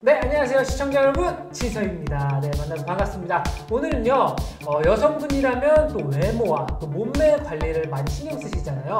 네, 안녕하세요 시청자 여러분, 지서입니다. 네, 만나서 반갑습니다. 오늘은요 여성분이라면 또 외모와 또 몸매 관리를 많이 신경 쓰시잖아요.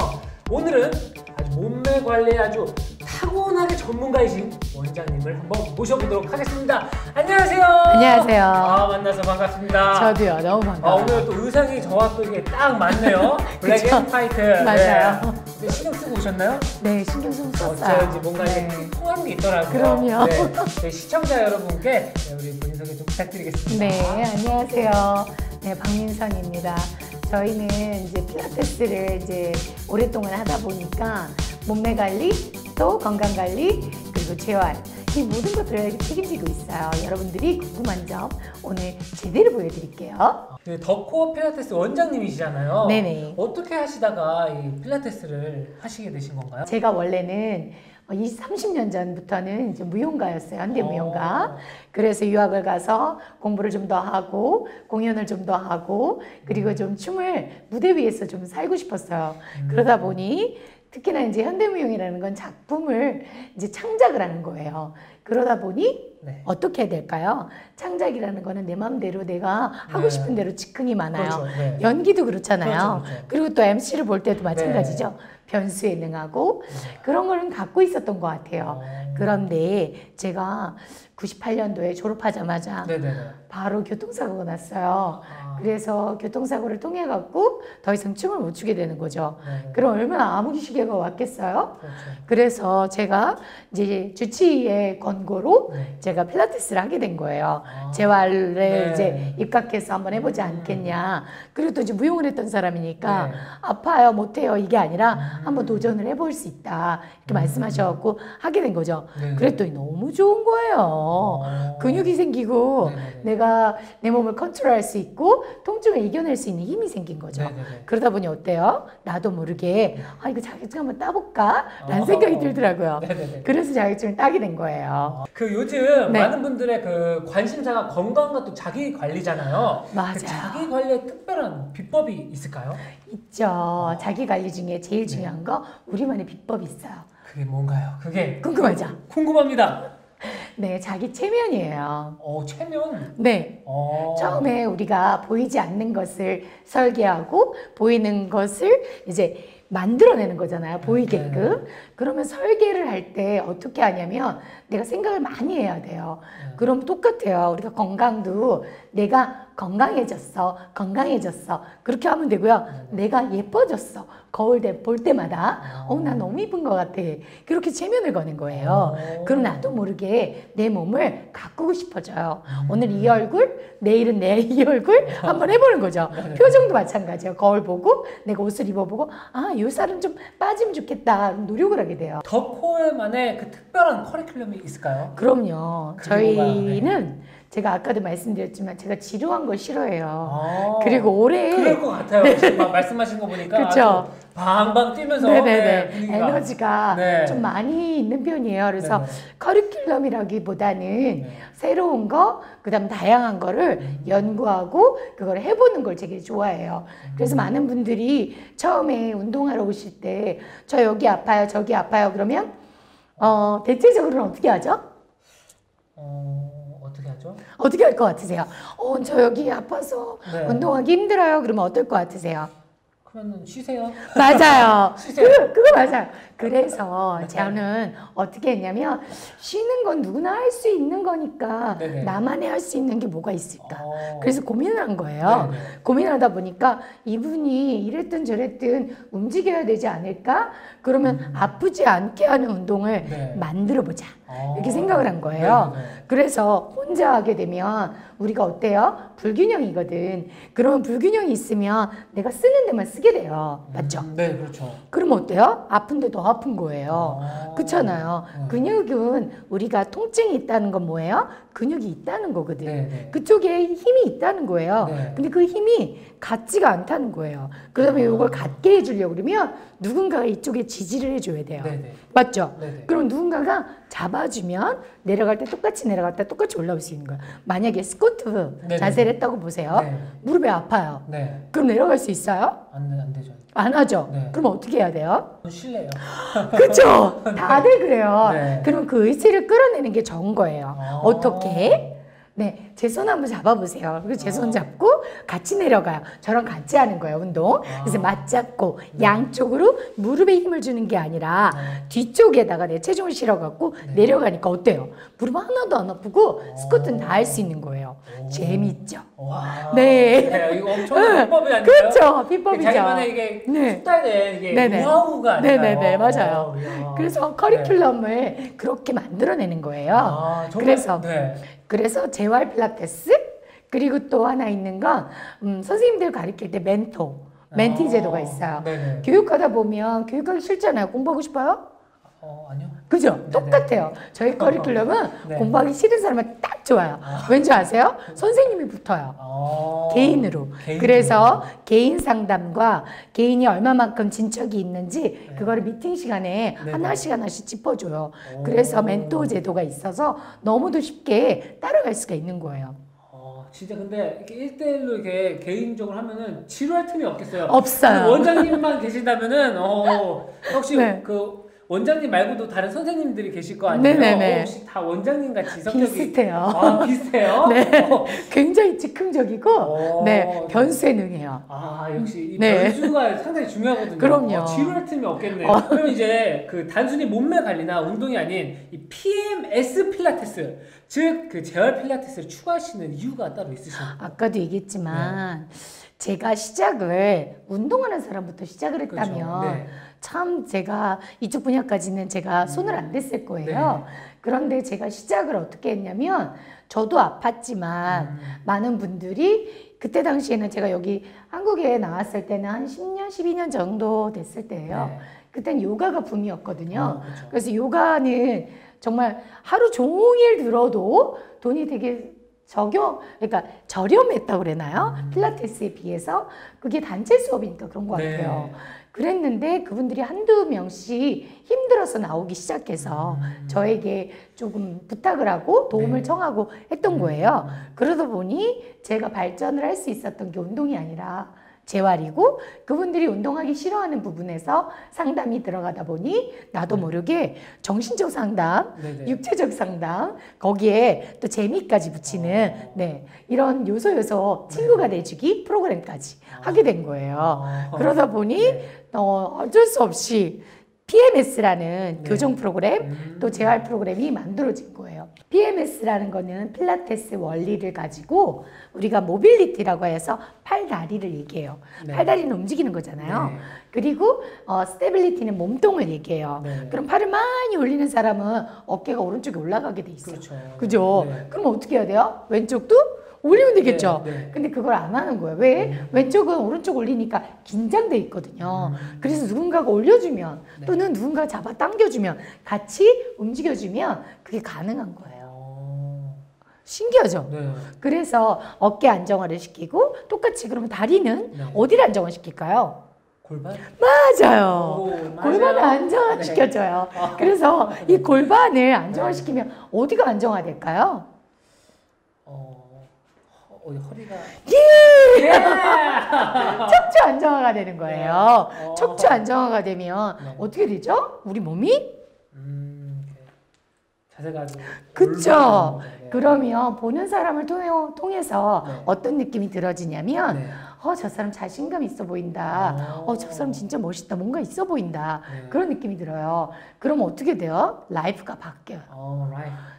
오늘은 아주 몸매 관리에 아주 타고나게 전문가이신 원장님을 한번 모셔보도록 하겠습니다. 안녕하세요. 안녕하세요. 만나서 반갑습니다. 저도요. 너무 반가워요. 오늘 또 의상이 저와 또 이게 딱 맞네요. 블랙 앤 화이트. 맞아요. 네. 신경 쓰고 오셨나요? 네, 신경 좀 썼어요. 어쩌지 뭔가 이게 통하는 게 있더라고요. 그럼요. 네, 저희 시청자 여러분께 우리 본인 소개 좀 부탁드리겠습니다. 네, 안녕하세요. 네, 박민선입니다. 저희는 이제 필라테스를 이제 오랫동안 하다 보니까 몸매 관리, 또 건강 관리, 그리고 재활 이 모든 것들을 책임지고 있어요. 여러분들이 궁금한 점 오늘 제대로 보여드릴게요. 네, 더코어 필라테스 원장님이시잖아요. 네네. 어떻게 하시다가 이 필라테스를 하시게 되신 건가요? 제가 원래는 30년 전부터는 이제 무용가였어요. 현대 무용가. 그래서 유학을 가서 공부를 좀 더 하고 공연을 좀 더 하고 그리고 좀 춤을 무대 위에서 좀 살고 싶었어요. 그러다 보니 특히나 이제 현대무용이라는 건 작품을 이제 창작을 하는 거예요. 그러다 보니 어떻게 해야 될까요? 창작이라는 거는 내 마음대로 내가 하고 싶은 대로 즉흥이 많아요. 그렇죠. 연기도 그렇잖아요. 그렇죠. 그리고 또 MC를 볼 때도 마찬가지죠. 변수에 능하고 그런 거는 갖고 있었던 것 같아요. 그런데 제가 98년도에 졸업하자마자 바로 교통사고가 났어요. 그래서 교통사고를 통해 갖고 더 이상 춤을 못 추게 되는 거죠. 그럼 얼마나 암흑시계가 왔겠어요? 그래서 제가 이제 주치의의 권고로 제가 필라테스를 하게 된 거예요. 재활에 이제 입각해서 한번 해보지 않겠냐. 그리고 또 이제 무용을 했던 사람이니까 아파요, 못해요 이게 아니라 한번 도전을 해볼 수 있다 이렇게 말씀하셔갖고 하게 된 거죠. 그랬더니 너무 좋은 거예요. 근육이 생기고 내가 내 몸을 컨트롤할 수 있고 통증을 이겨낼 수 있는 힘이 생긴 거죠. 그러다 보니 어때요? 나도 모르게 이거 자격증 한번 따볼까? 라는 생각이 들더라고요. 그래서 자격증을 따게 된 거예요. 그 요즘 많은 분들의 그 관심사가 건강과 또 자기 관리잖아요. 맞아요. 그 자기 관리에 특별한 비법이 있을까요? 있죠. 자기 관리 중에 제일 중요한 거 우리만의 비법이 있어요. 그게 뭔가요? 그게 궁금하죠? 궁금합니다. 네, 자기 체면이에요. 체면? 네. 처음에 우리가 보이지 않는 것을 설계하고 보이는 것을 이제 만들어내는 거잖아요. 보이게끔. 그러면 설계를 할 때 어떻게 하냐면 내가 생각을 많이 해야 돼요. 그럼 똑같아요. 우리가 건강도 내가 건강해졌어. 그렇게 하면 되고요. 내가 예뻐졌어. 거울 볼 때마다 나 너무 이쁜 것 같아. 그렇게 체면을 거는 거예요. 그럼 나도 모르게 내 몸을 가꾸고 싶어져요. 오늘 이 얼굴, 내일은 내 이 얼굴 한번 해보는 거죠. 표정도 마찬가지예요. 거울 보고 내가 옷을 입어보고 이 살은 좀 빠지면 좋겠다. 노력을 하게 돼요. 더코어만의 그 특별한 커리큘럼이 있을까요? 그럼요. 저희는 제가 아까도 말씀드렸지만 제가 지루한 걸 싫어해요. 그리고 올해 그럴 것 같아요. 지금 막 말씀하신 거 보니까 그쵸? 방방 뛰면서 분위기가. 에너지가 좀 많이 있는 편이에요. 그래서 커리큘럼이라기보다는 새로운 거, 그다음 다양한 거를 연구하고 그걸 해보는 걸 되게 좋아해요. 그래서 많은 분들이 처음에 운동하러 오실 때 저 여기 아파요, 저기 아파요 그러면 대체적으로는 어떻게 하죠? 어떻게 하죠? 어떻게 할 것 같으세요? 저 여기 아파서 운동하기 힘들어요. 그러면 어떨 것 같으세요? 그러면 쉬세요. 맞아요. 쉬세요. 그거 맞아요. 그래서 저는 어떻게 했냐면 쉬는 건 누구나 할 수 있는 거니까 나만이 할 수 있는 게 뭐가 있을까. 그래서 고민을 한 거예요. 고민하다 보니까 이분이 이랬든 저랬든 움직여야 되지 않을까? 그러면 아프지 않게 하는 운동을 만들어보자. 이렇게 생각을 한 거예요. 그래서 혼자 하게 되면 우리가 어때요? 불균형이거든. 그러면 불균형이 있으면 내가 쓰는 데만 쓰게 돼요. 맞죠? 네, 그렇죠. 그러면 어때요? 아픈데 더 아픈 거예요. 그렇잖아요. 근육은 우리가 통증이 있다는 건 뭐예요? 근육이 있다는 거거든. 그쪽에 힘이 있다는 거예요. 근데 그 힘이 같지가 않다는 거예요. 그러면 이걸 갖게 해주려고 그러면 누군가가 이쪽에 지지를 해줘야 돼요. 맞죠? 네네. 그럼 누군가가 잡아주면 내려갈 때 똑같이 내려갈 때 똑같이 올라올 수 있는 거예요. 만약에 스쿼트 네네. 자세를 했다고 보세요. 네. 무릎이 아파요. 네. 그럼 내려갈 수 있어요? 안 되죠. 안 하죠? 네. 그럼 어떻게 해야 돼요? 실례요. 그렇죠. 다들 그래요. 네. 그럼 그 의지를 끌어내는 게 좋은 거예요. 아. 어떻게? 네, 제 손 한번 잡아보세요. 그리고 제 손 잡고 같이 내려가요. 저랑 같이 하는 거예요, 운동. 그래서 맞잡고 양쪽으로 무릎에 힘을 주는 게 아니라 뒤쪽에다가 내 체중을 실어갖고 내려가니까 어때요? 무릎 하나도 안 아프고 스쿼트는 다 할 수 있는 거예요. 재밌죠? 와. 네. 이거 엄청난 비법이 아니에요? 그렇죠. 비법이죠. 자기만의 이게 숙달된 이게 네네. 노하우가 아니에요? 네네네, 맞아요. 이야. 그래서 커리큘럼을 그렇게 만들어내는 거예요. 정말? 그래서 네. 그래서 재활 필라테스 그리고 또 하나 있는 건 선생님들 가르칠 때 멘티 제도가 있어요. 네네. 교육하다 보면 교육하기 싫잖아요. 공부하고 싶어요? 아니요. 그죠? 네네. 똑같아요. 저희 커리큘럼은 네. 공부하기 싫은 사람은 딱 좋아요. 왠지 아세요? 선생님이 붙어요. 개인으로. 그래서 개인 상담과 개인이 얼마만큼 진척이 있는지 그거를 미팅 시간에 하나씩 짚어줘요. 그래서 멘토 제도가 있어서 너무도 쉽게 따라갈 수가 있는 거예요. 진짜 근데 이렇게 1대1로 이렇게 개인적으로 하면은 지루할 틈이 없겠어요. 없어요. 원장님만 계신다면은 혹시 네. 그 원장님 말고도 다른 선생님들이 계실 거 아니에요? 네네네. 혹시 다 원장님 같이 성격이 비슷해요. 비슷해요? 네. 굉장히 즉흥적이고 네, 변수에 능해요. 역시 이 네. 변수가 상당히 중요하거든요. 그럼요. 지루할 틈이 없겠네요. 그럼 이제 그 단순히 몸매 관리나 운동이 아닌 이 PMS 필라테스, 즉 그 재활 필라테스를 추구하시는 이유가 따로 있으신가요? 아까도 얘기했지만 제가 시작을 운동하는 사람부터 시작을 했다면 그렇죠. 네. 참 제가 이쪽 분야까지는 제가 손을 안 댔을 거예요. 그런데 제가 시작을 어떻게 했냐면 저도 아팠지만 많은 분들이 그때 당시에는 제가 여기 한국에 나왔을 때는 한 10년, 12년 정도 됐을 때예요. 그때는 요가가 붐이었거든요. 그렇죠. 그래서 요가는 정말 하루 종일 들어도 돈이 되게 그러니까 저렴했다고 그러나요? 필라테스에 비해서 그게 단체 수업이니까 그런 것 같아요. 그랬는데 그분들이 한두 명씩 힘들어서 나오기 시작해서 저에게 조금 부탁을 하고 도움을 청하고 했던 거예요. 그러다 보니 제가 발전을 할 수 있었던 게 운동이 아니라 재활이고 그분들이 운동하기 싫어하는 부분에서 상담이 들어가다 보니 나도 모르게 정신적 상담, 육체적 상담 거기에 또 재미까지 붙이는 이런 요소 친구가 돼주기 프로그램까지 하게 된 거예요. 그러다 보니 어쩔 수 없이 PMS라는 교정 프로그램 또 재활 프로그램이 만들어진 거예요. PMS라는 거는 필라테스 원리를 가지고 우리가 모빌리티라고 해서 팔다리를 얘기해요. 팔다리는 움직이는 거잖아요. 그리고 스테빌리티는 몸통을 얘기해요. 그럼 팔을 많이 올리는 사람은 어깨가 오른쪽에 올라가게 돼 있어요. 그죠? 그럼 어떻게 해야 돼요? 왼쪽도 올리면 되겠죠. 근데 그걸 안 하는 거예요. 왜? 왼쪽은 오른쪽 올리니까 긴장돼 있거든요. 그래서 누군가가 올려주면 또는 누군가가 잡아 당겨주면 같이 움직여주면 그게 가능한 거예요. 신기하죠? 그래서 어깨 안정화를 시키고 똑같이 그러면 다리는 어디를 안정화 시킬까요? 골반? 맞아요. 골반을 안정화 시켜줘요. 그래서 이 골반을 안정화시키면 어디가 안정화될까요? 허리가 척추 안정화가 되는 거예요. 척추 안정화가 되면 어떻게 되죠? 우리 몸이 자세가 그쵸. 그러면 보는 사람을 통해서 어떤 느낌이 들어지냐면 저 사람 자신감 있어 보인다. 저 사람 진짜 멋있다. 뭔가 있어 보인다. 그런 느낌이 들어요. 그럼 어떻게 돼요? 라이프가 바뀌어요.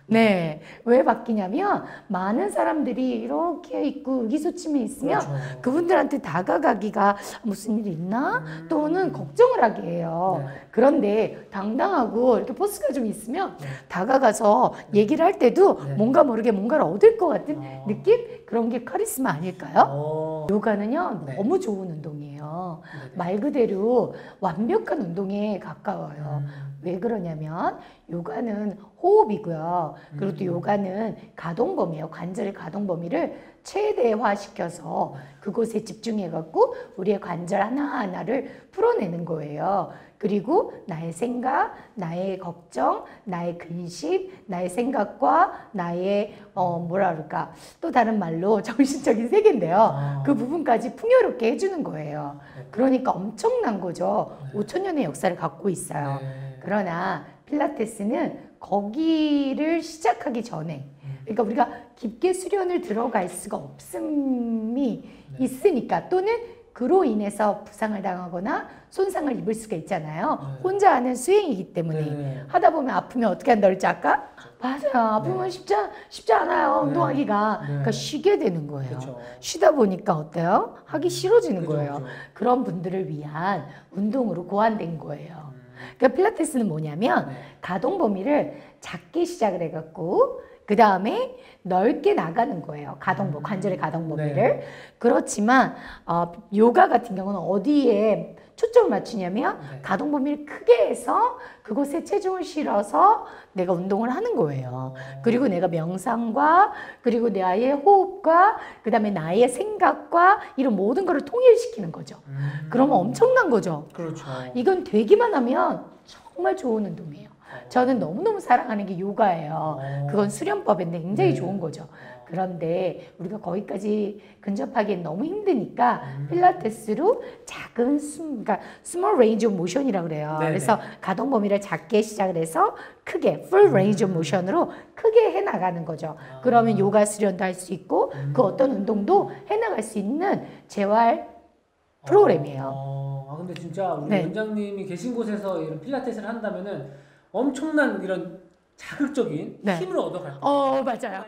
네. 왜 바뀌냐면 많은 사람들이 이렇게 있고 의기소침해 있으면 그분들한테 다가가기가 무슨 일이 있나? 또는 걱정을 하게 해요. 그런데 당당하고 이렇게 포스가 좀 있으면 다가가서 얘기를 할 때도 뭔가 모르게 뭔가를 얻을 것 같은 느낌? 그런 게 카리스마 아닐까요? 요가는요 너무 좋은 운동이에요. 말 그대로 완벽한 운동에 가까워요. 왜 그러냐면 요가는 호흡이고요. 그리고 또 요가는 가동 범위예요. 관절 가동 범위를 최대화시켜서 그곳에 집중해갖고 우리의 관절 하나하나를 풀어내는 거예요. 그리고 나의 생각, 나의 걱정, 나의 근심, 나의 생각과 나의 뭐라 그럴까 또 다른 말로 정신적인 세계인데요. 그 부분까지 풍요롭게 해주는 거예요. 그러니까 엄청난 거죠. 5,000년의 역사를 갖고 있어요. 그러나 필라테스는 거기를 시작하기 전에 그러니까 우리가 깊게 수련을 들어갈 수가 없음이 있으니까 또는 그로 인해서 부상을 당하거나 손상을 입을 수가 있잖아요. 혼자 하는 수행이기 때문에 하다 보면 아프면 어떻게 한다 그랬지 아까? 맞아요. 아프면 쉽지 않아요. 운동하기가. 그러니까 쉬게 되는 거예요. 그쵸. 쉬다 보니까 어때요? 하기 싫어지는 거예요. 그런 분들을 위한 운동으로 고안된 거예요. 그러니까 필라테스는 뭐냐면 가동 범위를 작게 시작을 해갖고 그 다음에 넓게 나가는 거예요. 관절의 가동 범위를. 그렇지만 요가 같은 경우는 어디에 초점을 맞추냐면 가동 범위를 크게 해서 그곳에 체중을 실어서 내가 운동을 하는 거예요. 그리고 내가 명상과 그리고 나의 호흡과 그 다음에 나의 생각과 이런 모든 거를 통일시키는 거죠. 그러면 엄청난 거죠. 그렇죠. 이건 되기만 하면 정말 좋은 운동이에요. 저는 너무너무 사랑하는 게 요가예요. 그건 수련법인데 굉장히 좋은 거죠. 그런데 우리가 거기까지 근접하기엔 너무 힘드니까 필라테스로 작은 그러니까 small range of motion이라고 그래요. 네네. 그래서 가동 범위를 작게 시작을 해서 크게 full range of motion으로 크게 해나가는 거죠. 그러면 요가 수련도 할 수 있고 그 어떤 운동도 해나갈 수 있는 재활 프로그램이에요. 근데 진짜 우리 원장님이 계신 곳에서 이런 필라테스를 한다면은 엄청난 이런 자극적인 힘을 얻어갈 거예요. 맞아요.